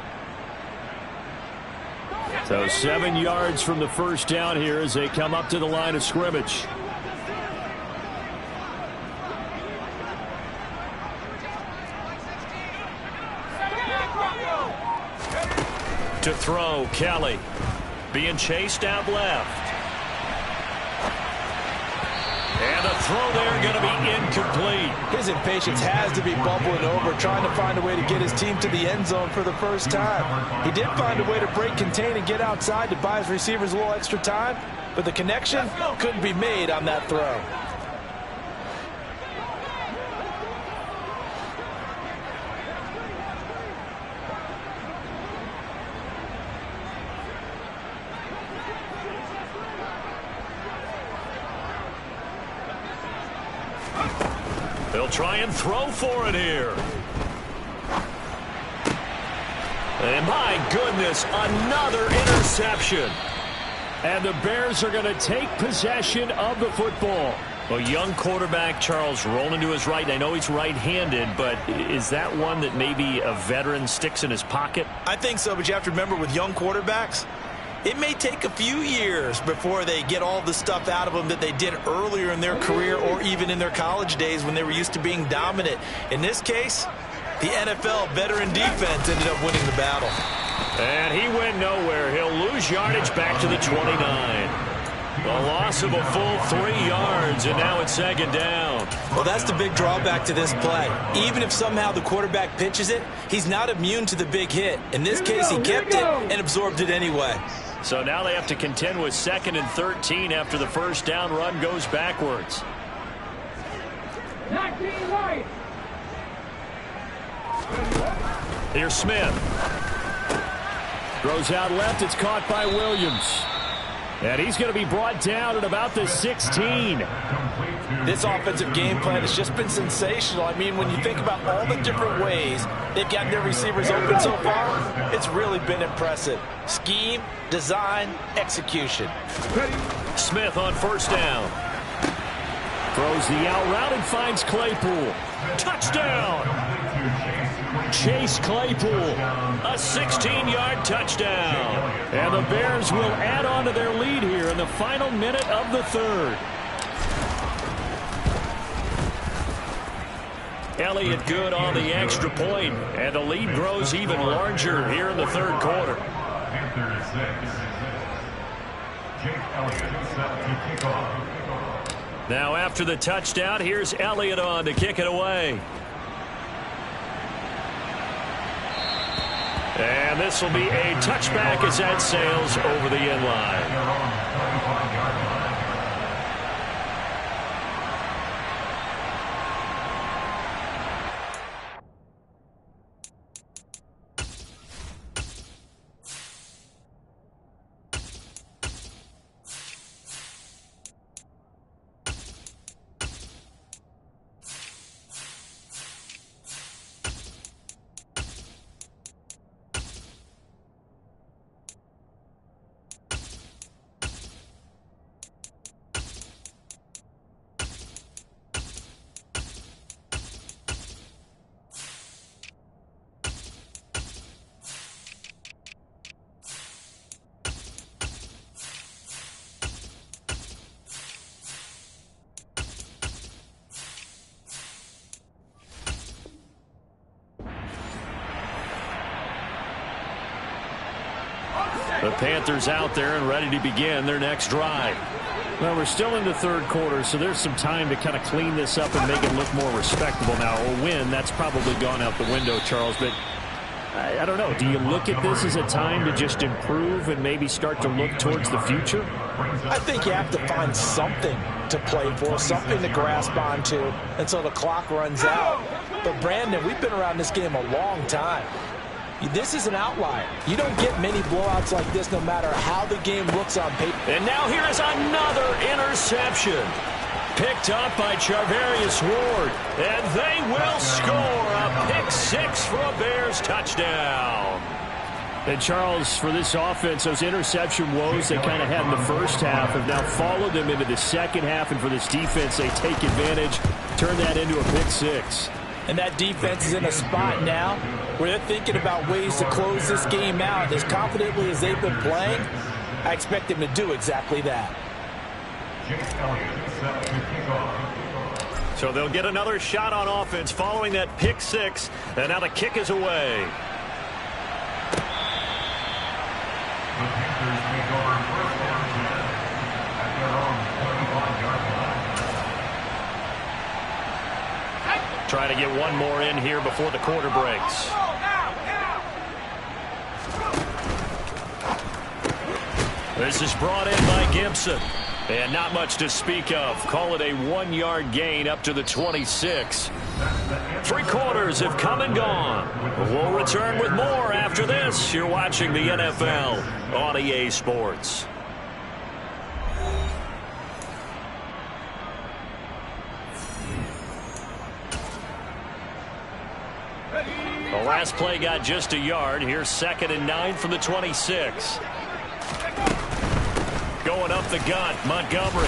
So 7 yards from the 1st down here as they come up to the line of scrimmage. To throw, Kelly. Being chased out left. And the throw there going to be incomplete. His impatience has to be bubbling over, trying to find a way to get his team to the end zone for the first time. He did find a way to break, contain, and get outside to buy his receivers a little extra time, but the connection couldn't be made on that throw. They'll try and throw for it here. And my goodness, another interception. And the Bears are going to take possession of the football. A young quarterback, Charles, rolling to his right. I know he's right-handed, but is that one that maybe a veteran sticks in his pocket? I think so, but you have to remember, with young quarterbacks, it may take a few years before they get all the stuff out of them that they did earlier in their career or even in their college days when they were used to being dominant. In this case, the NFL veteran defense ended up winning the battle. And he went nowhere. He'll lose yardage back to the 29. A loss of a full 3 yards, and now it's 2nd down. Well, that's the big drawback to this play. Even if somehow the quarterback pitches it, he's not immune to the big hit. In this case, he kept it and absorbed it anyway. So now they have to contend with 2nd and 13 after the first down run goes backwards. 19 right. Here's Smith. Throws out left. It's caught by Williams. And he's going to be brought down at about the 16. This offensive game plan has just been sensational. I mean, when you think about all the different ways they've gotten their receivers open so far, it's really been impressive. Scheme, design, execution. Smith on first down. Throws the out route and finds Claypool. Touchdown! Chase Claypool, a 16-yard touchdown. And the Bears will add on to their lead here in the final minute of the third. Elliott good on the extra point, and the lead grows even larger here in the third quarter. Panthers 6. Jake Elliott set to kick off. Now after the touchdown, here's Elliott on to kick it away. And this will be a touchback as that sails over the end line. The Panthers out there and ready to begin their next drive. Well, we're still in the third quarter, so there's some time to kind of clean this up and make it look more respectable. Now, a win, that's probably gone out the window, Charles, but I don't know. Do you look at this as a time to just improve and maybe start to look towards the future? I think you have to find something to play for, something to grasp onto until the clock runs out. But, Brandon, we've been around this game a long time. This is an outlier. You don't get many blowouts like this no matter how the game looks on paper. And now here is another interception. Picked up by Charvarius Ward. And they will score a pick-6 for a Bears touchdown. And, Charles, for this offense, those interception woes they kind of had in the first half have now followed them into the second half. And for this defense, they take advantage, turn that into a pick-6. And that defense is in a spot now where they're thinking about ways to close this game out. As confidently as they've been playing, I expect them to do exactly that. So they'll get another shot on offense following that pick-6, and now the kick is away. The Panthers take over first down at their own 25-yard line. Trying to get one more in here before the quarter breaks. This is brought in by Gibson. And not much to speak of. Call it a 1-yard gain up to the 26. 3 quarters have come and gone. We'll return with more after this. You're watching the NFL on EA Sports. The last play got just a yard. Here's 2nd and 9 from the 26. Going up the gut, Montgomery.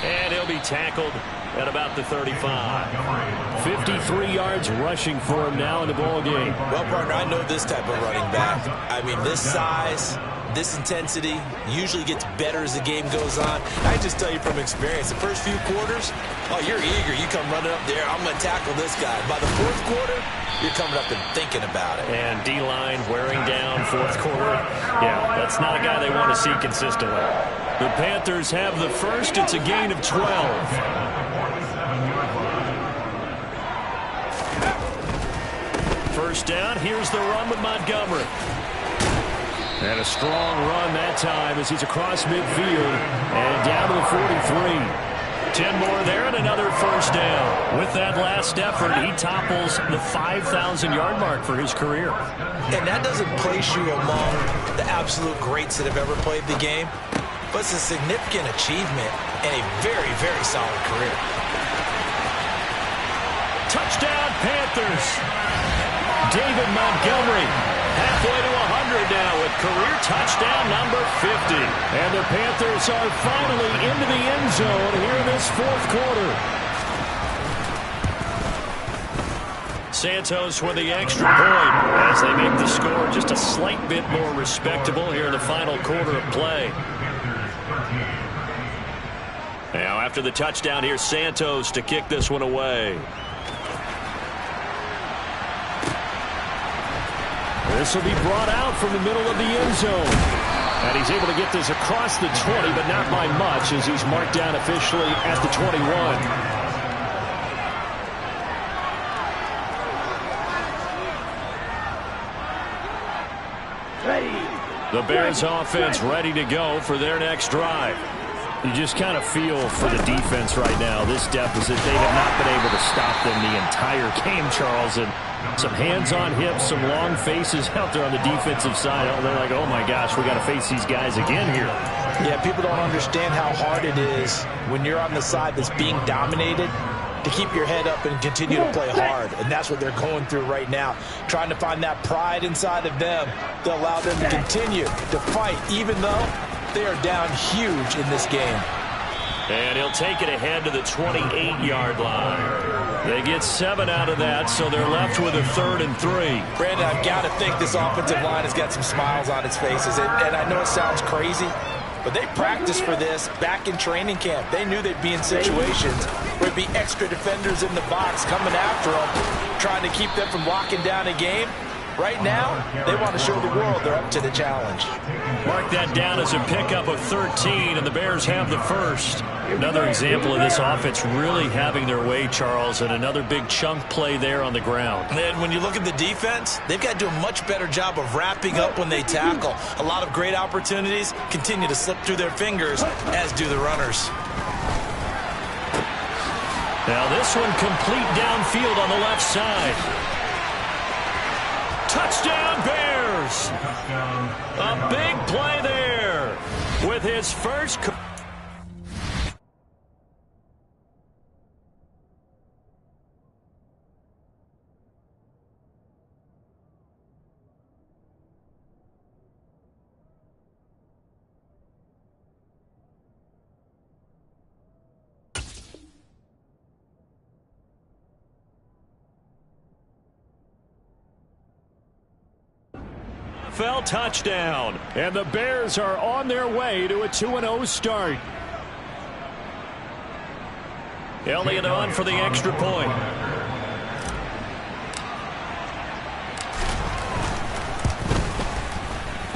And he'll be tackled at about the 35. 53 yards rushing for him now in the ball game. Well, partner, I know this type of running back. I mean, this size, this intensity usually gets better as the game goes on. I just tell you from experience, the first few quarters, oh, you're eager. You come running up there, I'm going to tackle this guy. By the 4th quarter, you're coming up and thinking about it. And D-line wearing down 4th quarter. Yeah, that's not a guy they want to see consistently. The Panthers have the first. It's a gain of 12. First down. Here's the run with Montgomery. And a strong run that time as he's across midfield and down to the 43. 10 more there and another first down. With that last effort, he topples the 5,000-yard mark for his career. And that doesn't place you among the absolute greats that have ever played the game, but it's a significant achievement and a very, very solid career. Touchdown, Panthers. David Montgomery halfway to 100 now with career touchdown number 50. And the Panthers are finally into the end zone here in this fourth quarter. Santos with the extra point as they make the score just a slight bit more respectable here in the final quarter of play. Now after the touchdown, here's Santos to kick this one away. This will be brought out from the middle of the end zone. And he's able to get this across the 20, but not by much as he's marked down officially at the 21. The Bears offense ready to go for their next drive. You just kind of feel for the defense right now. This deficit, they have not been able to stop them the entire game, Charles. And some hands on hips, some long faces out there on the defensive side. They're like, oh my gosh, we got to face these guys again here. Yeah, people don't understand how hard it is when you're on the side that's being dominated to keep your head up and continue to play hard. And that's what they're going through right now, trying to find that pride inside of them to allow them to continue to fight, even though they are down huge in this game. And he'll take it ahead to the 28-yard line. They get 7 out of that, so they're left with a 3rd and 3. Brandon, I've got to think this offensive line has got some smiles on its faces. And I know it sounds crazy, but they practiced for this back in training camp. They knew they'd be in situations where there'd be extra defenders in the box coming after them, trying to keep them from locking down a game. Right now, they want to show the world they're up to the challenge. Mark that down as a pickup of 13, and the Bears have the first. Another example of this offense really having their way, Charles, and another big chunk play there on the ground. And when you look at the defense, they've got to do a much better job of wrapping up when they tackle. A lot of great opportunities continue to slip through their fingers, as do the runners. Now this one complete downfield on the left side. Touchdown, Bears! A big play there with his first... touchdown, and the Bears are on their way to a 2-0 start. Elliott on for the extra point.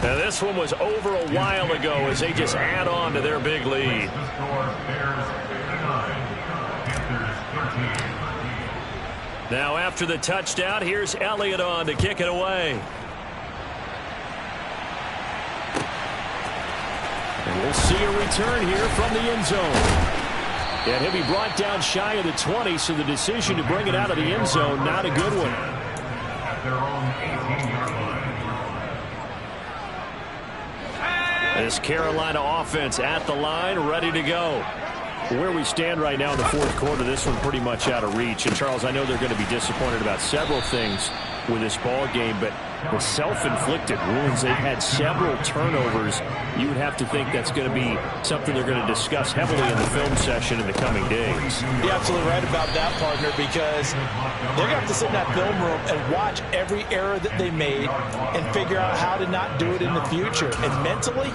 Now this one was over a while ago as they just add on to their big lead. Now after the touchdown, here's Elliott on to kick it away. And we'll see a return here from the end zone. And he'll be brought down shy of the 20, so the decision to bring it out of the end zone, not a good one. At their own 18-yard line. This Carolina offense at the line, ready to go. Where we stand right now in the fourth quarter, this one pretty much out of reach. And, Charles, I know they're going to be disappointed about several things with this ball game, but the self-inflicted wounds, they've had several turnovers. You would have to think that's going to be something they're going to discuss heavily in the film session in the coming days. You're absolutely right about that, partner, because they're going to have to sit in that film room and watch every error that they made and figure out how to not do it in the future. And mentally,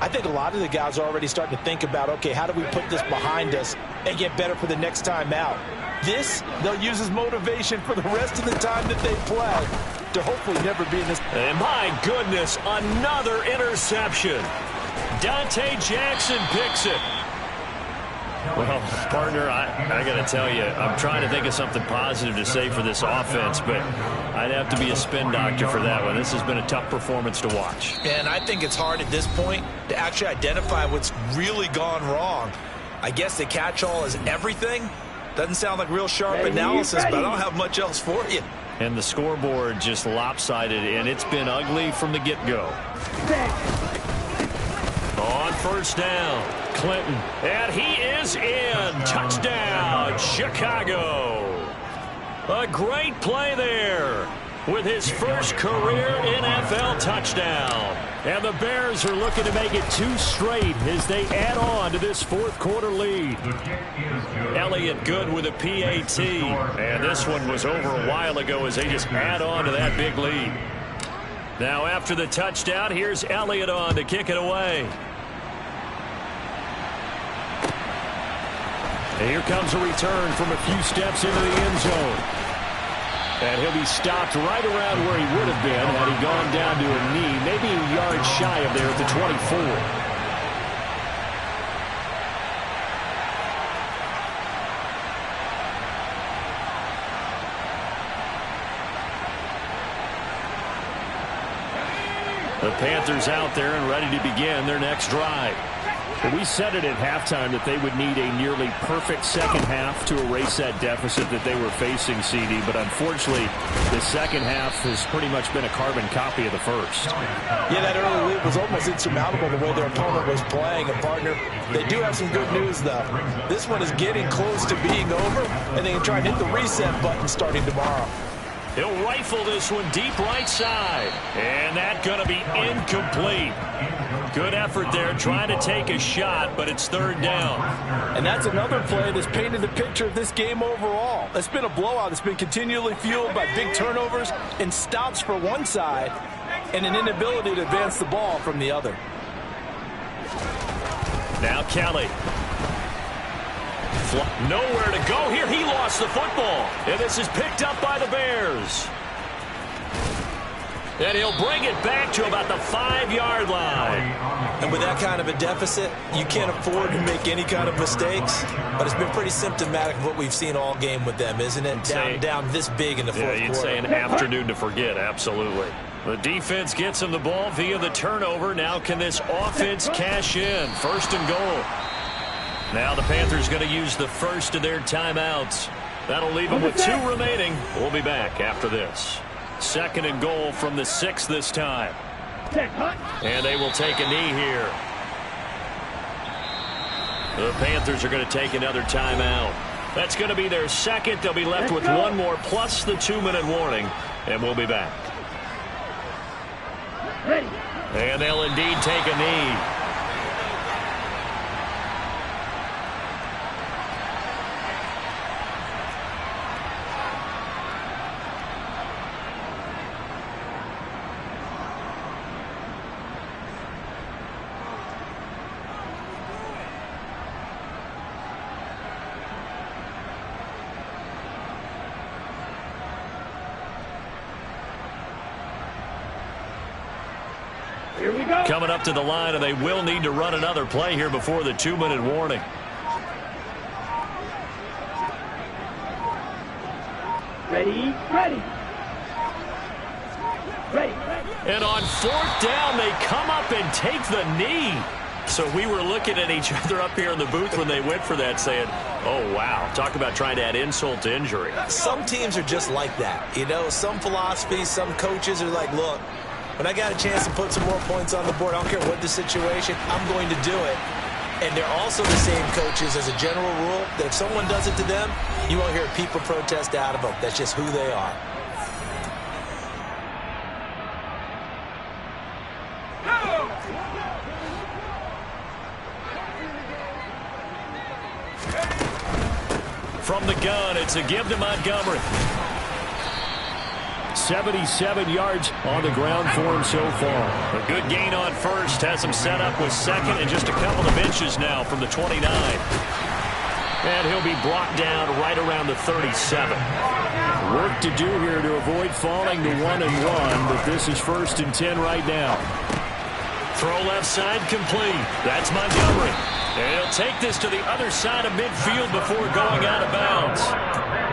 I think a lot of the guys are already starting to think about, okay, how do we put this behind us and get better for the next time out? This, they'll use as motivation for the rest of the time that they play to hopefully never be in this. And my goodness, another interception. Dante Jackson picks it. Well, partner, I got to tell you, I'm trying to think of something positive to say for this offense, but I'd have to be a spin doctor for that one. This has been a tough performance to watch. And I think it's hard at this point to actually identify what's really gone wrong. I guess the catch-all is everything. Doesn't sound like real sharp analysis, but I don't have much else for you. And the scoreboard just lopsided, and it's been ugly from the get-go. On first down, Clinton. And he is in. Touchdown, Chicago. A great play there with his first career NFL touchdown. And the Bears are looking to make it 2 straight as they add on to this fourth-quarter lead. Elliott good with a PAT. And this one was over a while ago as they just add on to that big lead. Now after the touchdown, here's Elliott on to kick it away. And here comes a return from a few steps into the end zone. And he'll be stopped right around where he would have been had he gone down to a knee, maybe a yard shy of there at the 24. The Panthers out there and ready to begin their next drive. We said it at halftime that they would need a nearly perfect second half to erase that deficit that they were facing, CD. But unfortunately, the second half has pretty much been a carbon copy of the first. Yeah, that early lead was almost insurmountable the way their opponent was playing. And, partner, they do have some good news, though. This one is getting close to being over, and they can try and hit the reset button starting tomorrow. He'll rifle this one deep right side. And that's going to be incomplete. Good effort there trying to take a shot, but it's third down. And that's another play that's painted the picture of this game overall. It's been a blowout. It's been continually fueled by big turnovers and stops for one side and an inability to advance the ball from the other. Now Kelly. Nowhere to go here. He lost the football. And this is picked up by the Bears. And he'll bring it back to about the 5-yard line. And with that kind of a deficit, you can't afford to make any kind of mistakes. But it's been pretty symptomatic of what we've seen all game with them, isn't it? Down this big in the fourth quarter. You'd say an afternoon to forget, absolutely. The defense gets him the ball via the turnover. Now can this offense cash in? First and goal. Now the Panthers going to use the first of their timeouts. That'll leave them with 2 remaining. We'll be back after this. Second and goal from the 6 this time. And they will take a knee here. The Panthers are going to take another timeout. That's going to be their second. They'll be left with 1 more plus the 2-minute warning. And we'll be back. And they'll indeed take a knee. Here we go. Coming up to the line, and they will need to run another play here before the 2-minute warning. Ready, ready. Ready. And on 4th down, they come up and take the knee. So we were looking at each other up here in the booth when they went for that saying, oh, wow, talk about trying to add insult to injury. Some teams are just like that. You know, some philosophies, some coaches are like, look, when I got a chance to put some more points on the board, I don't care what the situation, I'm going to do it. And they're also the same coaches as a general rule that if someone does it to them, you won't hear people protest out of them. That's just who they are. From the gun, it's a give to Montgomery. 77 yards on the ground for him so far. A good gain on first. Has him set up with second and just a couple of inches now from the 29. And he'll be brought down right around the 37. Work to do here to avoid falling to 1-1, but this is 1st and 10 right now. Throw left side complete. That's Montgomery. And he'll take this to the other side of midfield before going out of bounds.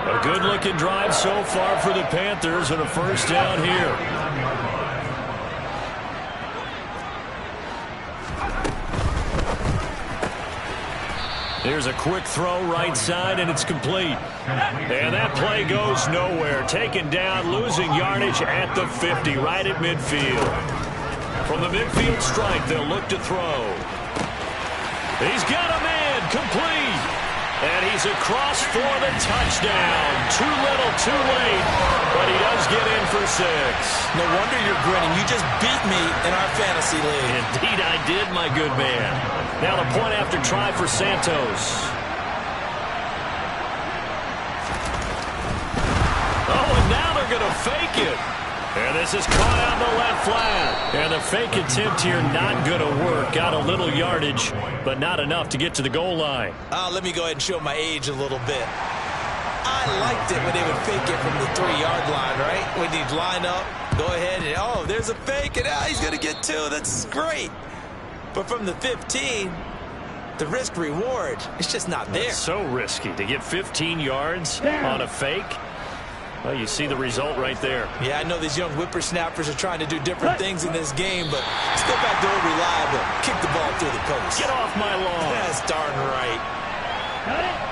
A good-looking drive so far for the Panthers and a first down here. Here's a quick throw right side, and it's complete. And that play goes nowhere. Taken down, losing yardage at the 50, right at midfield. From the midfield stripe, they'll look to throw. He's got a man, complete. And he's across for the touchdown. Too little, too late, but he does get in for 6. No wonder you're grinning. You just beat me in our fantasy league. Indeed I did, my good man. Now the point after try for Santos. Oh, and now they're going to fake it. And this is caught out in the left flat. And the fake attempt here not going to work. Got a little yardage, but not enough to get to the goal line. Let me go ahead and show my age a little bit. I liked it when they would fake it from the 3-yard line, right? When you'd line up, go ahead and, oh, there's a fake, and he's going to get 2. That's great. But from the 15, the risk-reward, it's just not there. That's so risky to get 15 yards on a fake. Well, you see the result right there. Yeah, I know these young whippersnappers are trying to do different things in this game, but let's go back to old reliable. Kick the ball through the post. Get off my lawn. That's darn right. Got it.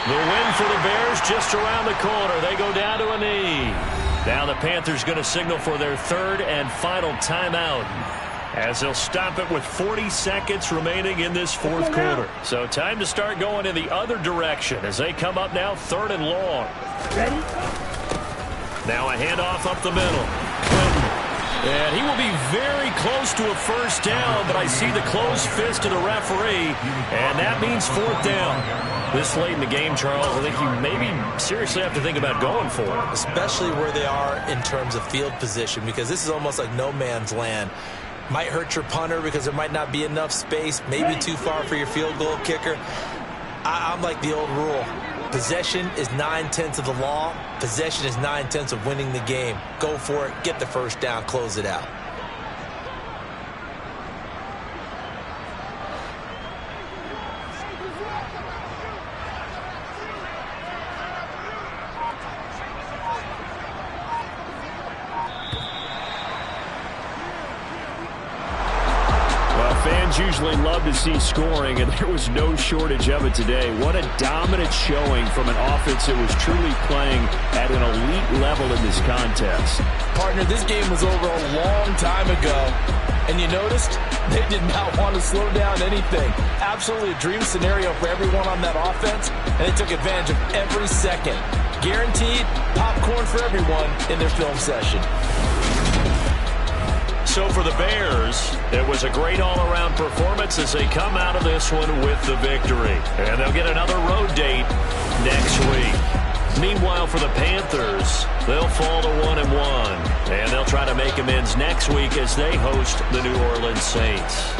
The win for the Bears just around the corner. They go down to a knee. Now the Panthers going to signal for their 3rd and final timeout, as they'll stop it with 40 seconds remaining in this 4th quarter. So time to start going in the other direction as they come up now 3rd and long. Ready? Now a handoff up the middle. Clinton. And he will be very close to a first down, but I see the closed fist of the referee, and that means 4th down. This late in the game, Charles, I think you maybe seriously have to think about going for it. Especially where they are in terms of field position, because this is almost like no man's land. Might hurt your punter because there might not be enough space, maybe too far for your field goal kicker. I'm like the old rule. Possession is 9/10 of the law. Possession is 9/10 of winning the game. Go for it. Get the first down. Close it out. Fans usually love to see scoring, and there was no shortage of it today. What a dominant showing from an offense that was truly playing at an elite level in this contest. Partner, this game was over a long time ago, and you noticed they did not want to slow down anything. Absolutely a dream scenario for everyone on that offense, and they took advantage of every second. Guaranteed popcorn for everyone in their film session. So for the Bears, it was a great all-around performance as they come out of this one with the victory. And they'll get another road date next week. Meanwhile, for the Panthers, they'll fall to 1-1. And they'll try to make amends next week as they host the New Orleans Saints.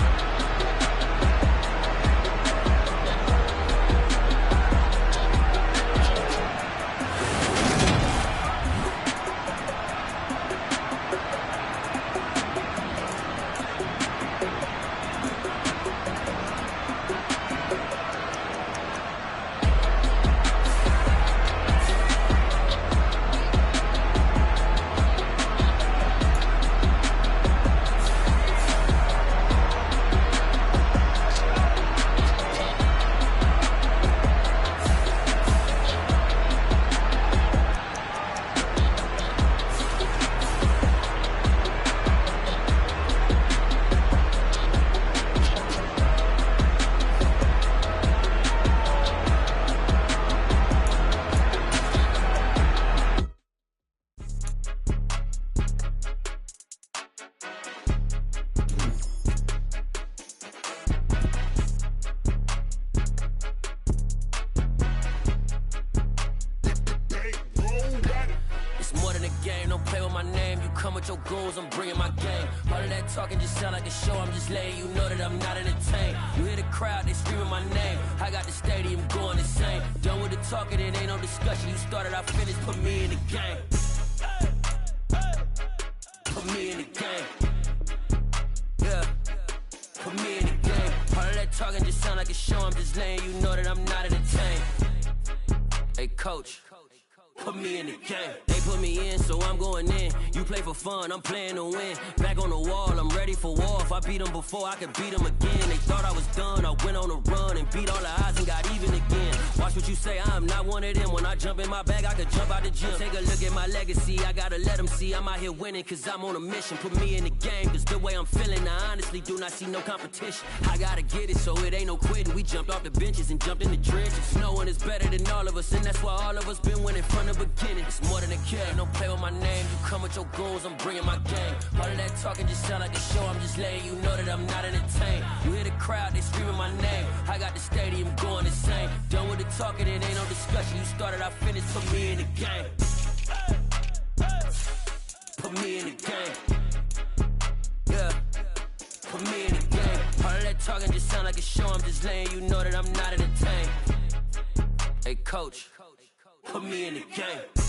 your goals, I'm bringing my game. All of that talking just sound like a show, I'm just letting you know that I'm not entertained. You hear the crowd, they screaming my name. I got the stadium going insane. Done with the talking, it ain't no discussion. You started, I finished, put me in the game. Put me in the game. Yeah, put me in the game. All of that talking just sound like a show, I'm just letting you know that I'm not entertained. Hey coach, put me in the game. They put me in, so I'm going in. You play for fun, I'm playing to win. Back on the wall, I'm ready for war. If I beat them before, I could beat them again. They thought I was done, I went on a run and beat all the odds and got even again. Watch what you say, I'm not one of them. When I jump in my bag, I could jump out the gym. Take a look at my legacy, I gotta let them see I'm out here winning, cause I'm on a mission. Put me in the game, cause the way I'm feeling, I honestly do not see no competition. I gotta get it, so it ain't no quitting. We jumped off the benches and jumped in the trenches. No one is better than all of us, and that's why all of us been winning from the beginning. It's more than a kill, don't play with my name. You come with your goons, I'm bringing my game. All of that talking just sound like a show, I'm just letting you know that I'm not entertained. You hear the crowd, they screaming my name. I got the stadium going insane. Done with the talking, it ain't no discussion. You started, I finished, put me in the game. Put me in the game. Yeah, put me in the game. All of that talking just sound like a show, I'm just letting you know that I'm not entertained. Hey coach, put me in the game.